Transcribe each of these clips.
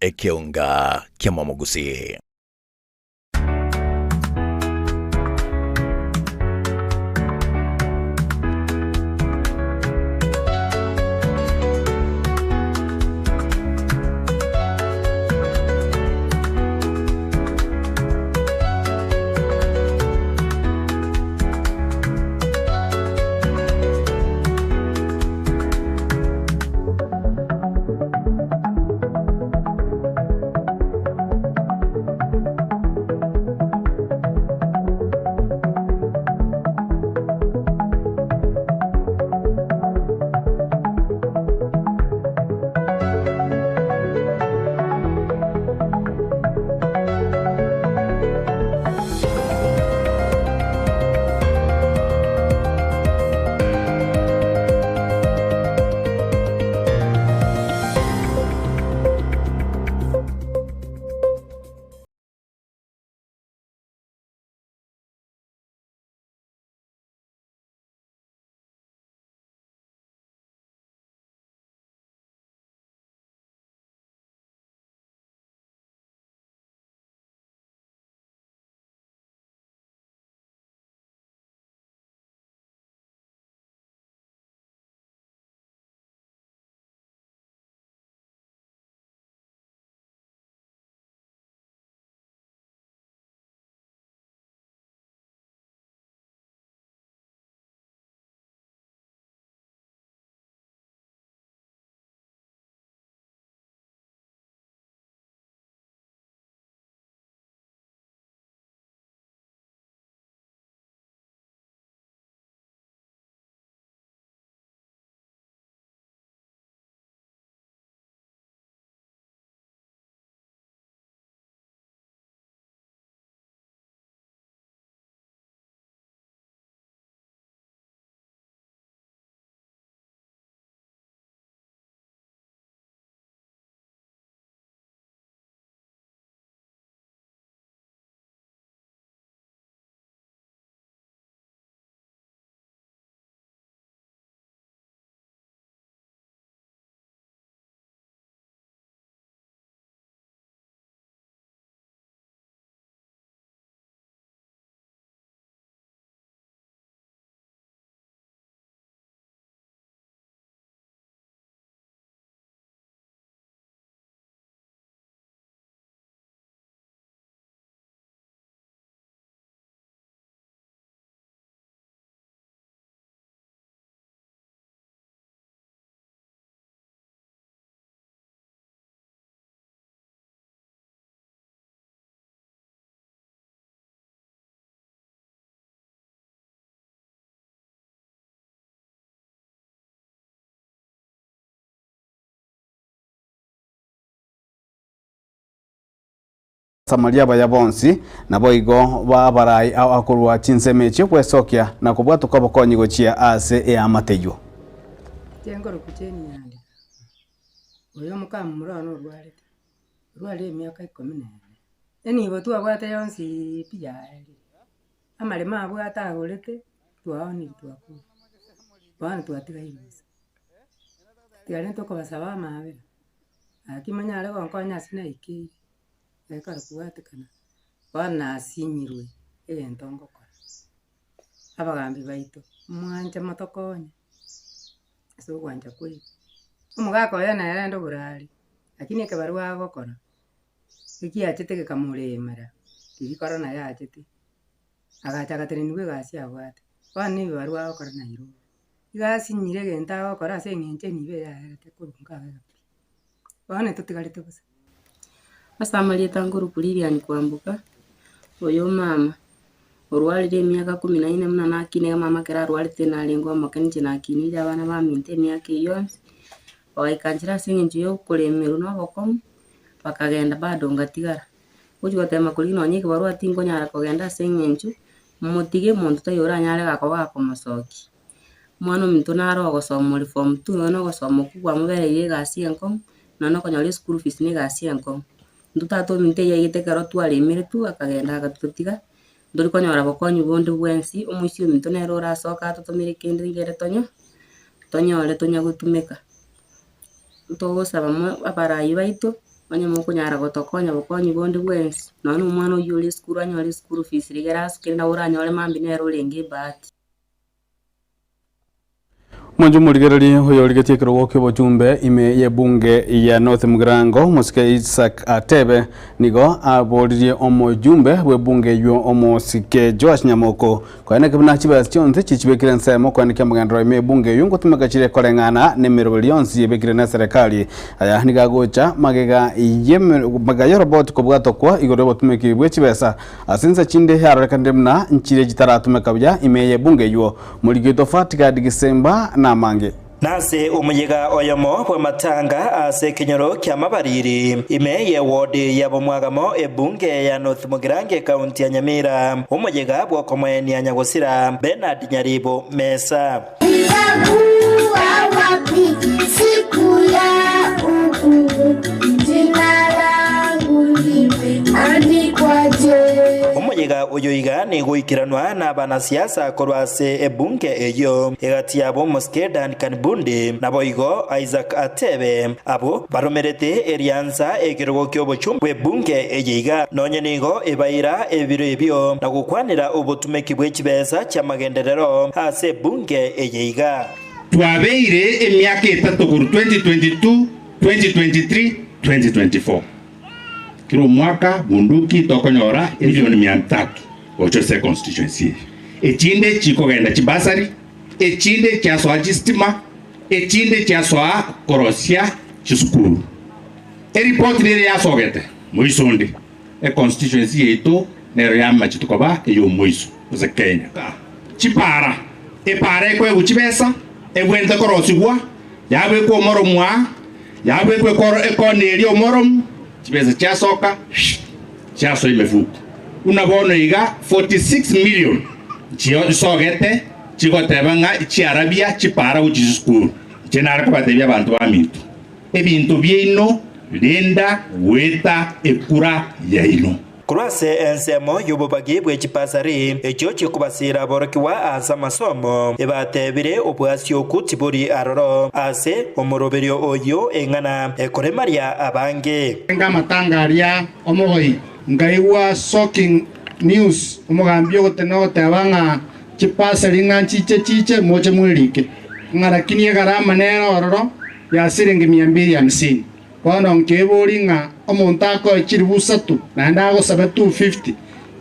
ekiunga kia Mwamogusi. Samaria baya bonsi na boigo ba barai akurwa chinsemeche kwesokia na kubwatu kobokonyi gochia ase ya mateyo tengoro kucheni yandi oyo mukamu murano rwale emyaka 14 eni botu abwate yonsi piyaeli amalema abwate agorete twaoni twaku bana twatigayiza tiare ntoko basaba amabera akimanya ale gonkonya sina iki ekara kuwatikana bana asinyirwe egento ngokora abagambi baito mwanje motokonya so gwanja kwe umugako yana yarendo burali lakini ekebarua gokora iki achete gekamuremera ibikora na yachete agachaga tenenwe gasi abwate bana bibarua gokora na iro igasi nyire genta gokora ase ngenche nibe yarete kurunga bana tutigarite busa Asamaria tanguru Lilian Kwambuka oyo mama orwalire emyaka 14 muna nakine mama kera arwalite nalengwa makanije nakinire abana baminte emyaka yonse oikanjira singinje yo kulemeru no bokom bakagenda bado ngatigara uji watema kulino nyike barua tingo nyara kogenda singinju mutige muntu tayora nyare gakoba komosoki mwana muntu naro gosoma muri form 2 no gosoma kugwa mubereye gasi enko nono konyore school fees ni gasi enko ndutato minte yayitekero twalemere tu akagenda agatutiga ndori konyora bokonyi bondi bwensi omuisio muntu nero rasoka totomire kende ngere tonyore tonya gutumeka togosaba mo abarayi baito onye mukunyara gotokonya bokonyi bondi bwensi none umwana oyo ore skuru anyore skuru fees rigera skenda uranyore mambi nero lenge bahati Mwanju muligereri huyo ligetie kirogo kyo bojumbe ime ye bunge ya North Mugirango Musike Isaac Atebe nigo aboririe omojumbe bwe bunge yo omosike Joash Nyamoko kwane kibina chiba chionze chichibekire nsemo kwane kyamugandro ime bunge yo ngotumagachire kolengana ne mirolionsi yebekire na serikali aya nigagocha magega magayo robot kobwato kwa igoro botumeki bwe chibesa asinza chinde harekandemna nchire jitaratumeka bya ime ye bunge yo muligeto fatika digisemba na mange nase umuyega oyomo bwa matanga ase kinyoro kya mabariri ime ye wodi ya bomwagamo ebunge ya North Mugirango county ya Nyamira umuyega bwa komweni ya Nyagosira Bernard Nyaribo Mesa umuyega uyoiga ni guikiranwa na banasiasa korwase ebunge eyo egati yabo Muskedan Kanbundi nabo igo Isaac Atebe abo baromerete erianza ekirogo kyobochumbe ebunge eyiga nonye nigo ebaira ebiro ebyo na gukwanira obutumeki bw'ekibesa kyamagenderero ase ebunge eyiga twabeire emyaka 3 kuru 2022 2023 2024 kiro mwaka bunduki tokonyora milioni 300 ochose constituency echinde chikogenda chibasari echinde kyaswa chistima echinde kyaswa korosia chisukuru report nere yasogete muisondi constituency yetu nero yama chitukoba eyo muiso ose Kenya chipara epare kwe uchibesa ebwente korosigwa yabe ko moromwa yabe kwe koro ekoneri omorom chibesa chasoka chaso imefuku unabona iga 46 million chio sogete chigotebanga chiarabia chipara uchisukuru chenara kubatebya abantu bamintu ebintu byino lenda weta ekura yaino kurase ensemo yububagi bw'ekipasari ekyo kikubasira borokiwa asa masomo ebatebire obwasyo kutiburi aroro ase omuroberio oyo engana ekoremaria abange nga matangaria omoyi ngaiwa shocking news omugambio gotenote abanga chipasari chiche moche mwirike ngarakinie garama nero ororo ya siringi 250 Wana nkebori nga omuntu akoikiri busatu na ndago 250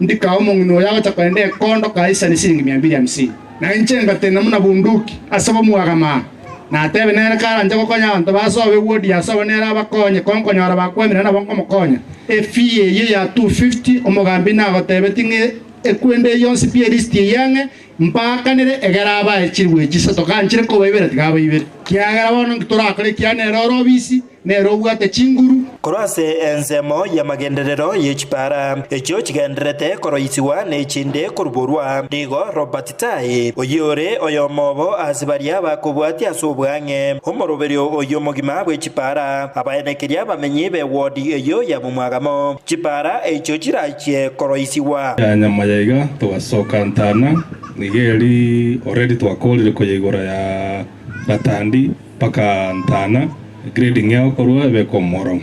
ndika omuntu yago takwende kondo kaisa ni siringi 250 na nchenga tena muna bunduki asaba muagama na tebe nera kara njoko konya abantu basobe wodi asaba nera abakonye konkonyora bakwemira na bonko mukonya efie ye ya 250 omugambi na gotebe tinge ekwende yonsi pia list yange mpaka nere egaraba ekirwe kisato kanchire ko bayibera tigaba ibere kiagara bono turakore kianero robisi nero bwate chinguru korase enzemo ya magenderero yechipara ekyo kigenderete koroisiwa nechinde kuruburwa ndigo Robert Tai oyore oyomobo azibaria bakubwati asubwange homoroberio oyo mogima bwechipara abayenekeria bamenyi be wodi eyo ya mumwagamo chipara ekyo kirachye koroisiwa nyamayiga twasoka ntana nigeri already twakolire kuyigora ya Gatandi paka ntana grading yao korwa beko moro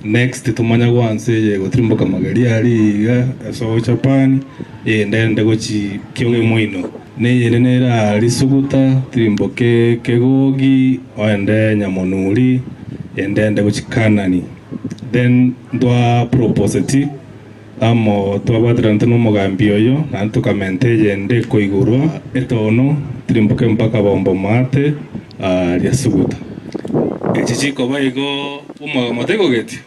next tumanya gwanse ye gotrimboka magari ari ga so Japan ndende gochi kyonge muino ne yerenera ari suguta trimboke kegogi oende nyamonuri ndende gochi kanani then dwa propositi amo twabatrante no mugambi oyo nanto kamente yende koigurwa etono trimboke mpaka bombo mate ya suguta echichiko baigo umagamo geti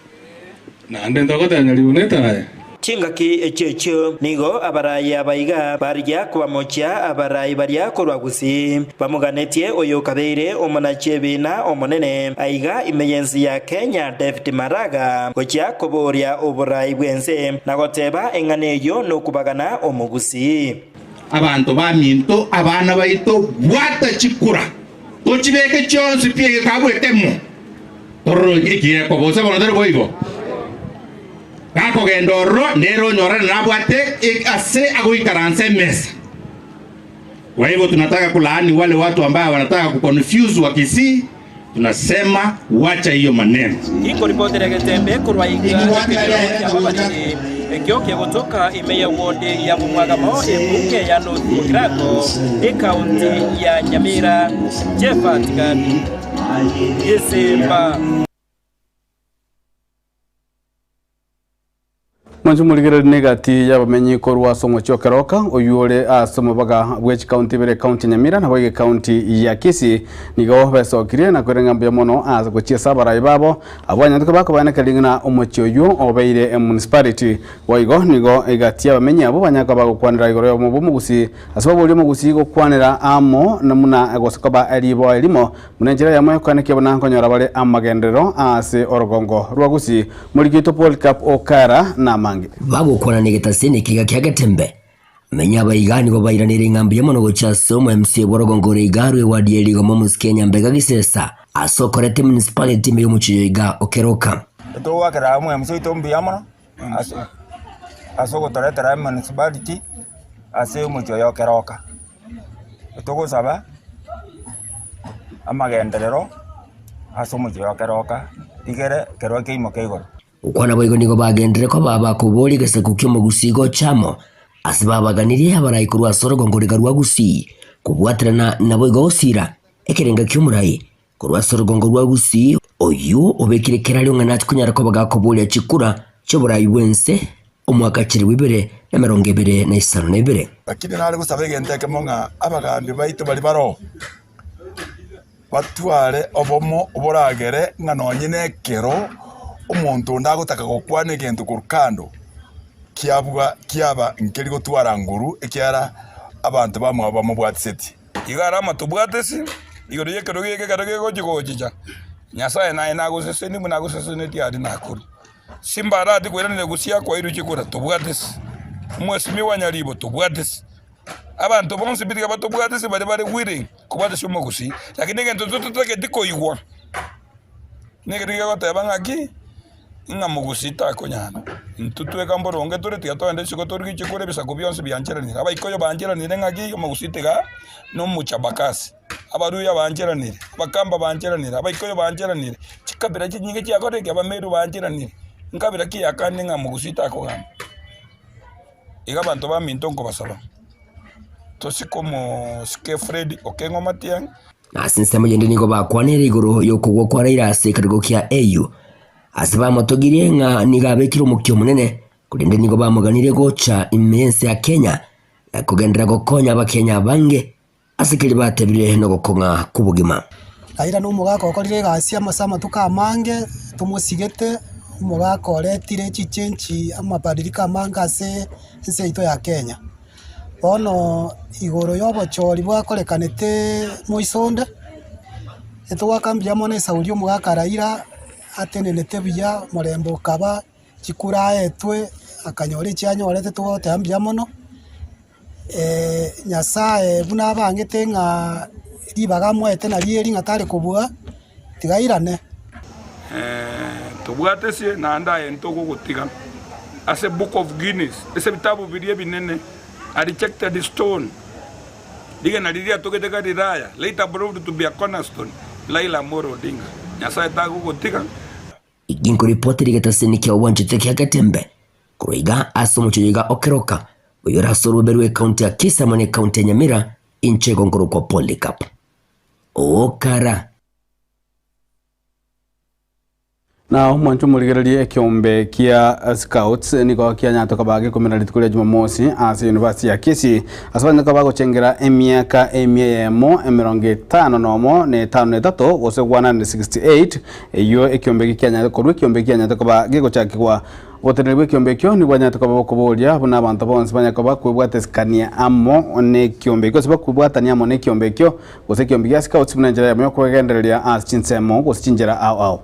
na ndenda gotanya libuneta chingaki echecho nigo abarayi abaiga barya kubamocha abarayi barya korwagusi bamuganetie oyo kabeire omonachebina omonene aiga imeyensi ya Kenya David Maraga gocha koboria oburayi bwense nagoteba enganeyo nokubagana omugusi abantu baminto abana baito bwata chikura tochibeke chonsi pie kabwetemo torro ikiye ko bose bono der boigo kako gendoro nero nyora na bwate ase agoikaranse mesa kwa hivyo tunataka kulaani wale watu ambao wanataka kuconfuse Wakisii Tunasema wacha hiyo maneno. Iko ripoti ya Getembe kurwa igababani ekyoke kutoka imeya wodi ya Mumwagamo ebunge ya North Mugirango ekaunti ya Nyamira. Jeffa Tigani Yesemba Mwanju muligere negati y'abamenyi ko rwasomo cyokeroka uyure asomo baga bwech county bere county Nyamira na bwege county ya Kisii nigo besokire na kwerenga ya mono aza ko chiesa barayi babo abanya ndiko bakabana kalingana umucyo yo obeire municipality waigo nigo egati y'abamenyi abo banyaka bagukwanira igoro yo mubugusi asaba boli mugusi go kwanira amo namuna agosokoba alibo elimo munenjera ya moyo kaneke bonanko bale amagendero ase orogongo rwagusi muligito World Cup okara na bagukwana negetasene kiga kya Getembe menya bayigani go bayiranire ngambi yamono go chasomo MC Borogongo igarwe wadieli go momus Kenya mbega gisesa asokorete municipality me yomuchiyo iga okeroka to wakara mu MC tombi yamono asoko toretera municipality ase umuchiyo yokeroka to go saba amagenderero asomuchiyo yokeroka igere keroke imoke igoro ukwana boigo nigo bagendere ko baba kuboli gese kukyo mugusigo chamo asibabaganirie abarayi kurwa Sorogongo rwa Gusii kubwatirana na boigo osira ekerenga kyumurai kurwa Sorogongo rwa Gusii oyu obekire kerali ngana kunyara ko bagakoboli chikura cyo burayi wense omwaka kiri wibere na 2022 lakini nari gusaba igenteke monga abagambi baitu bali baro batware obomo oboragere ngano nyine kero umuntu ndagutaka gukwana ikintu kurukando kiaba nkeri gutwara nguru ekyara abantu bamwe bamubwatseti igara amatubwatesi igoro yekero yekero gojigojija nyasaye naye nagusese ni munagusese neti ari nakuru simbara ati kweranire gusiya kwa iru chikura tubwatesi mwesimi wanyaribo tubwatesi abantu bonse bitika batubwatesi bari wiri kubwatesi umugusi lakini ngento tutake diko igwa negeriga gotabangaki nga mugusita konyana ntutwe kamboronge tureti atwande chiko turiki chikure bisako byonse byanjeranira abayikoyo banjeranire ngaki mugusitega no muchabakasi abaruya banjeranire bakamba banjeranire abayikoyo banjeranire chikabira chinyinge cyakore abameru banjeranire nkabira kiyakane nga mugusita ko gamba igabantu ba mintongo basaba tosi como ske Fred okengo matiang asinse mugende nigo bakwanira igoro yokugwa kwa Raila asekarigo kya AU asiba motogirie nga nigabekiro mukyo munene kulinde nigo bamuganire gocha imense ya Kenya na kugendera gokonya abakenya bange asikiri batebire no gokonga kubugima Raila no mugako okorire gasi amasama tukamange tumusigete umugako oretire chichenchi amabadirika mangase nse ito ya Kenya bono igoro yobochori bwakorekanete muisonde etwakambia mone saurio mugaka Raila atenenete biya murembo kaba chikura etwe akanyore cyanyorete tugote ambia mono nyasaye buna bangete nga ribaga mwete na rieri ngatare kubua tigairane tubwatesie na ndaye ntoko gutiga as a book of Guinness ese bitabu birie binene I rejected the stone diga na diria toketeka diraya later proved to be a cornerstone Raila Amolo Odinga nyasaye tago gutiga iginko ripoti rigataseni kya wanjite kya Getembe kuiga asomo chiga okeroka uyora soruberwe county ya Kisii mane county ya Nyamira inche gongoro kwa World Cup okara na mwanchu muligererie ekiombe kia scouts niko kia nyatoka bage kumena litukulia Jumamosi ase University ya Kisii asabanya kabago chengera emiaka emiemo 50 nomo ne 53 gose 168 iyo ekiombe kia nyatoka korwe ekiombe kia nyatoka bage gochakikwa gotererwe ekiombe kyo ni gwanyatoka bakobolia buna abantu bonse banyaka kwebwateskania amo ne ekiombe kyo siba kwebwatania amo ne ekiombe kyo gose ekiombe kia scouts munenjera ya myo kwegendereria as chinsemo gose chinjera ao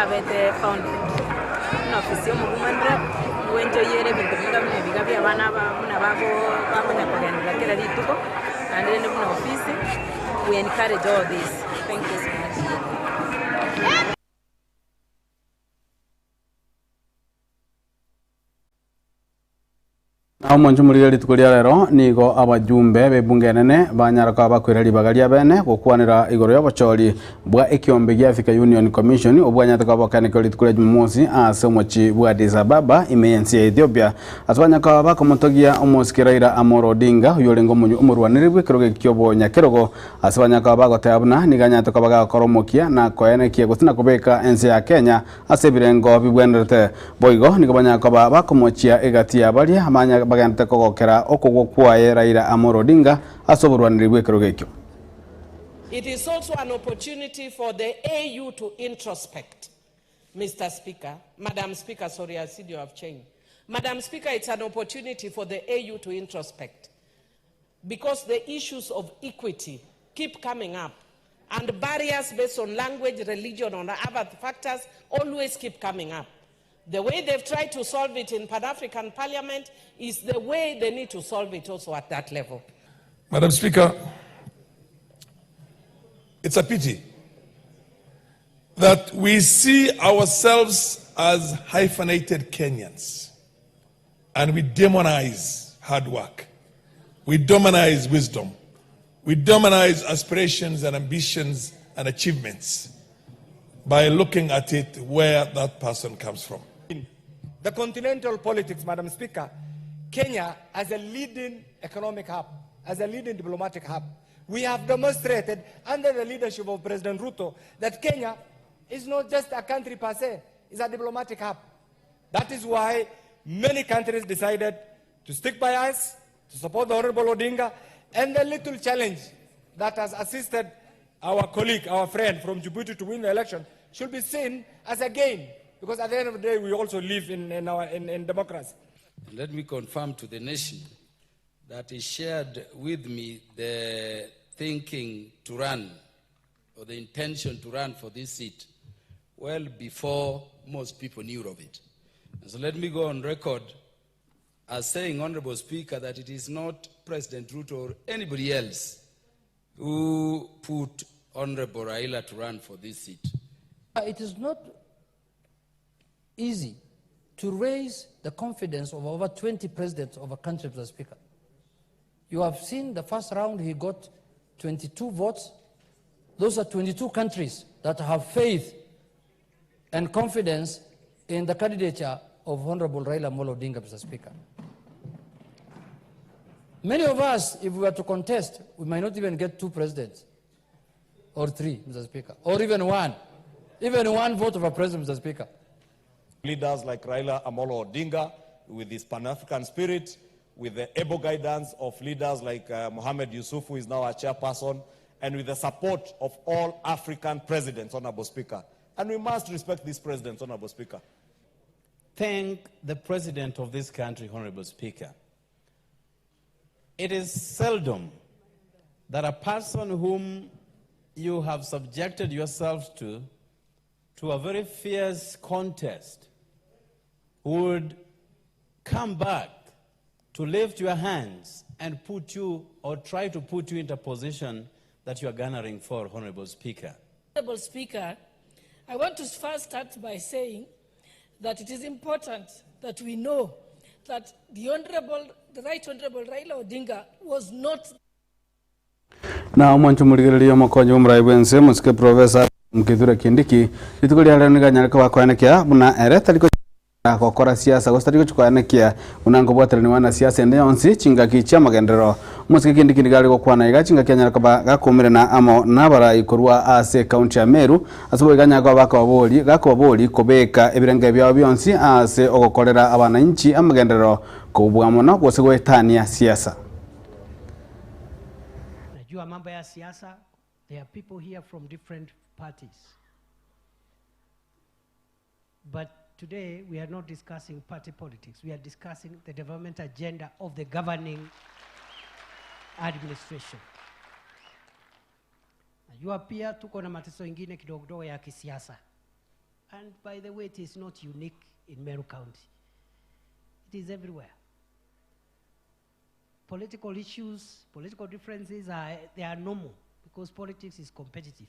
bete found na ofisi mu kumandra wenjo yere bintu muda mune bigabi abana ba muna babo bamanya kugenda kila lituko and then muna ofisi we encourage all this. Thank you so much. Na omonjo muri ritukuria rero nigo abajumbe bebunge nene banyaraka bakwira libagaria bene gukwanira igoro y'abachori bwa ekiombe gya Africa Union Commission obwanyataka bakaneka ritukuria Jumamosi ase omochi bwa Addis Ababa imeyensi ya Ethiopia atwanyaka bakomotogia omosi Raila Amolo Odinga uyolengo omurwanire bwekero kyobo nyakerogo ase banyaka bagotabuna niganyataka bagakoromokia na koenekia gutina kubeka ensi ya Kenya ase birengo bibwenderete boigo nigabanyaka bakomochia egati ya baria amanya bagante kogokera okugokwaye Raila Amolo Odinga asoborwanire bwekero gekyo. It is also an opportunity for the AU to introspect, Mr. Speaker. Madam Speaker, sorry, I see you have changed. Madam Speaker, it's an opportunity for the AU to introspect because the issues of equity keep coming up and barriers based on language, religion, or other factors always keep coming up. The way they've tried to solve it in Pan-African Parliament is the way they need to solve it also at that level. Madam Speaker, it's a pity that we see ourselves as hyphenated Kenyans and we demonize hard work. We demonize wisdom. We demonize aspirations and ambitions and achievements by looking at it where that person comes from. The continental politics, Madam Speaker, Kenya as a leading economic hub, as a leading diplomatic hub, we have demonstrated under the leadership of President Ruto that Kenya is not just a country per se, it's a diplomatic hub. That is why many countries decided to stick by us, to support the Honorable Odinga, and the little challenge that has assisted our colleague, our friend from Djibouti to win the election should be seen as a gain. Because at the end of the day, we also live in democracy. Let me confirm to the nation that he shared with me the thinking to run, or the intention to run for this seat, well before most people knew of it. And so let me go on record as saying, Honorable Speaker, that it is not President Ruto or anybody else who put Honorable Raila to run for this seat. It is not easy to raise the confidence of over 20 presidents of a country, Mr. Speaker. You have seen the first round, he got 22 votes. Those are 22 countries that have faith and confidence in the candidature of Honorable Raila Amolo Odinga, Mr. Speaker. Many of us, if we were to contest, we might not even get 2 presidents or 3, Mr. Speaker, or even one vote of a president, Mr. Speaker. Leaders like Raila Amolo Odinga, with his Pan-African spirit, with the able guidance of leaders like Mohamed Yusuf, who is now our chairperson, and with the support of all African presidents, Honorable Speaker. And we must respect these presidents, Honorable Speaker. Thank the President of this country, Honorable Speaker. It is seldom that a person whom you have subjected yourself to a very fierce contest would come back to lift your hands and put you, or try to put you into a position that you are garnering for, Honorable Speaker. Honorable Speaker, I want to first start by saying that it is important that we know that the Right Honorable Raila Odinga was not. Na omoncho murigereria omokonyo omuraibense musike Professor Mkithura Kindiki ritukuria raniga nyaraka wakwanekia buna ereta liko gokora siasa gostari gukwanekia unango bwaterani wana siasa ende yonsi chingaki cha magendero musike Kindiki ndigari gokwana iga chingaki nyaraka gakomere na amo nabara ikorwa ase county ya Meru asabo iganyaka bakaboli kobeka ebirenge byao byonsi ase ogokorera abananchi amagendero kubwamo no gose gwetania siasa. Najua mambo ya siasa, there are people here from different parties. But today we are not discussing party politics. We are discussing the development agenda of the governing administration. Najua pia tuko na mateso ingine kidogo ya kisiasa. And by the way, it is not unique in Meru County. It is everywhere. Political issues, political differences they are normal because politics is competitive.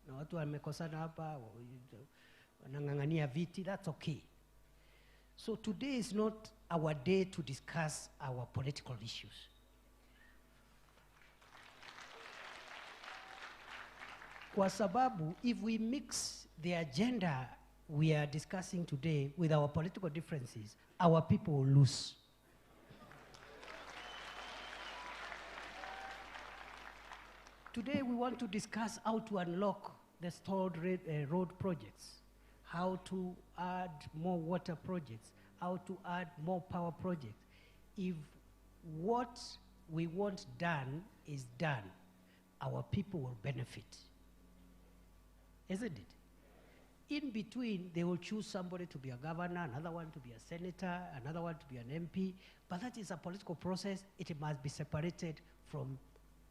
Na watu wamekosana hapa, wanang'ang'ania viti, that's okay. So today is not our day to discuss our political issues. Kwa sababu, if we mix the agenda we are discussing today with our political differences, our people will lose. Today we want to discuss how to unlock the stalled road projects, how to add more water projects, how to add more power projects. If what we want done is done, our people will benefit. Isn't it? In between, they will choose somebody to be a governor, another one to be a senator, another one to be an MP, but that is a political process. It must be separated from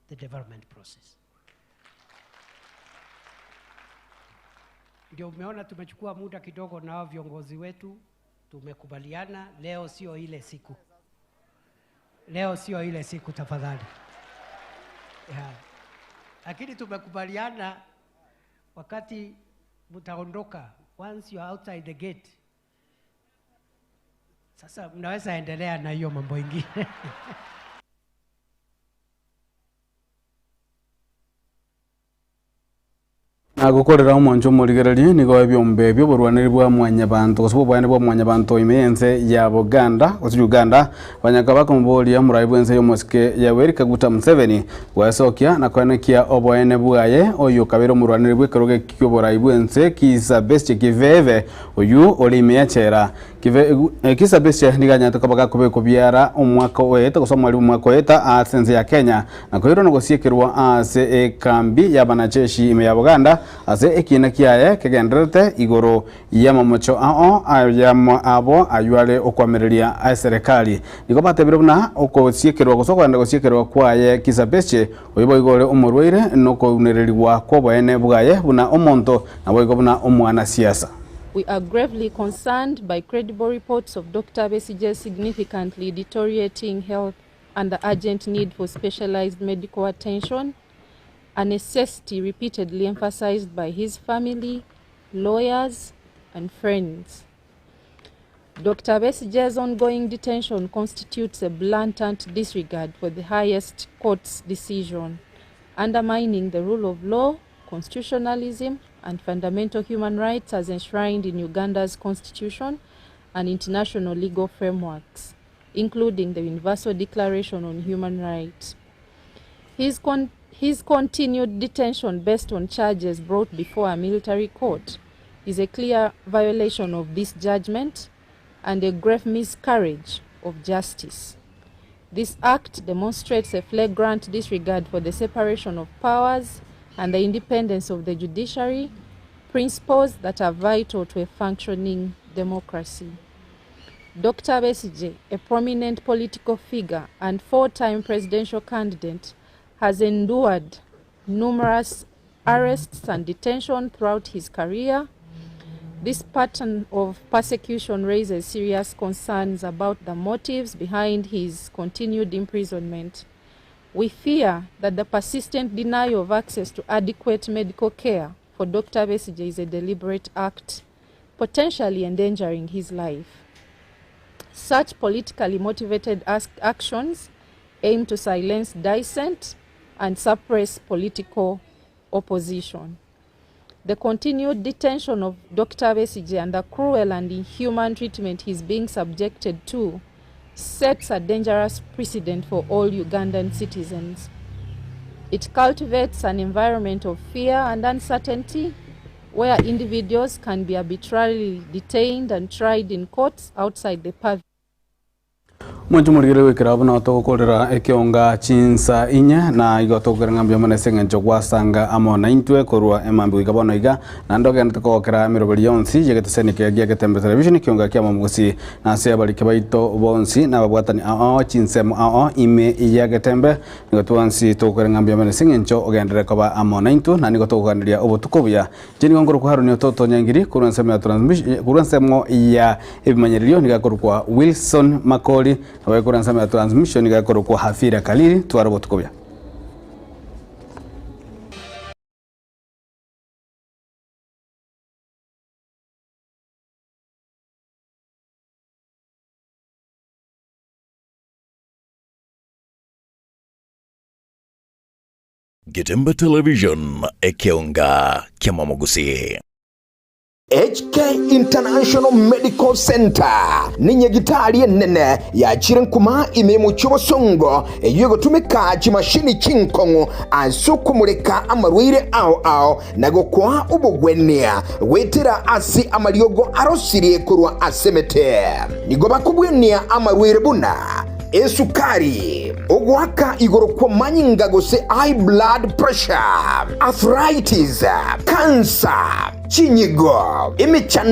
the development process. Ndio umeona tumechukua muda kidogo nao viongozi wetu, tumekubaliana leo sio ile siku. Leo sio ile siku tafadhali. Yeah. Lakini tumekubaliana wakati mtaondoka, once you are outside the gate, sasa mnaweza endelea na hiyo mambo ingine. Agukorera omonjo murigererie nigo ebyombe byoborwaniri bwa mwanyabantu gosobo bwane bwa mwanyabantu imense ya Buganda gosi Uganda banyakabaka muboria murai bwense yomosike ya Yoweri Kaguta Museveni gwasokia na kwanekia oboene bwaye oyo kabero murwaniri bwekeroge kyoborai bwense Kizza Besigye kiveve oyu oli yachera Kizza Besigye niganyata kabaka kubeko byara omwaka weta gosomwali omwaka weta asenze ya Kenya na koiro no gosiekerwa ase ekambi ya banajeshi ime ya Buganda ase ekina kiaye kegenderete igoro yamamocho ayamo abo aywale okwamereria a serikali niko batebire buna okosiekerwa gosokwanda gosiekerwa kwaye Kizza Besigye oyibo igore omorweire noko unereriwa kwobene bwaye buna omonto nabo igo buna omwana siasa. We are gravely concerned by credible reports of Dr. Besigye's significantly deteriorating health and the urgent need for specialized medical attention, a necessity repeatedly emphasized by his family, lawyers, and friends. Dr. Besigye's ongoing detention constitutes a blatant disregard for the highest court's decision, undermining the rule of law, constitutionalism, and fundamental human rights as enshrined in Uganda's constitution and international legal frameworks, including the Universal Declaration on Human Rights. His continued detention based on charges brought before a military court is a clear violation of this judgment and a grave miscarriage of justice. This act demonstrates a flagrant disregard for the separation of powers and the independence of the judiciary, principles that are vital to a functioning democracy. Dr. Besigye, a prominent political figure and four-time presidential candidate, has endured numerous arrests and detention throughout his career. This pattern of persecution raises serious concerns about the motives behind his continued imprisonment. We fear that the persistent denial of access to adequate medical care for Dr. Besigye is a deliberate act, potentially endangering his life. Such politically motivated actions aim to silence dissent and suppress political opposition. The continued detention of Dr. Besigye and the cruel and inhuman treatment he is being subjected to sets a dangerous precedent for all Ugandan citizens. It cultivates an environment of fear and uncertainty where individuals can be arbitrarily detained and tried in courts outside the purview. Mwanju murigere wikirabu na otogokorera ekionga chinsa inya na igotogera ngambia manesenge njogwasanga amona intwe korwa emambi wikabona iga na ndoge ntukokera miroberi yonsi yegetesenike giagete television kionga kia mamugusi na se abalike baito bonsi na babwatani chinsemo ime yagetembe nigotwansi tokera ngambia manesenge ncho ogendere koba amona intwe na nigotogandiria obotukobya jeni ngongoro kuharu ni ototo nyangiri kurwansemo ya transmission kurwansemo ya ebimanyerio nigakorwa Wilson Makoli abekuransa ya transmission igakoro kwa Hafira Kaliri twarabo tukobya. Getembe Television ekionga kiamamugusi. HK International Medical Center ni nyegitari nene ya chirenkuma imemu chobosongo yugo tumika chimashini chinkongo asukumureka amarwire ao nago kwa ubugwenia wetera asi amariogo arosirie kurwa asemete nigo bakubwenia amarwire buna esukari ogwaka igoro kwa manyinga gose high blood pressure arthritis cancer chinyigo imichana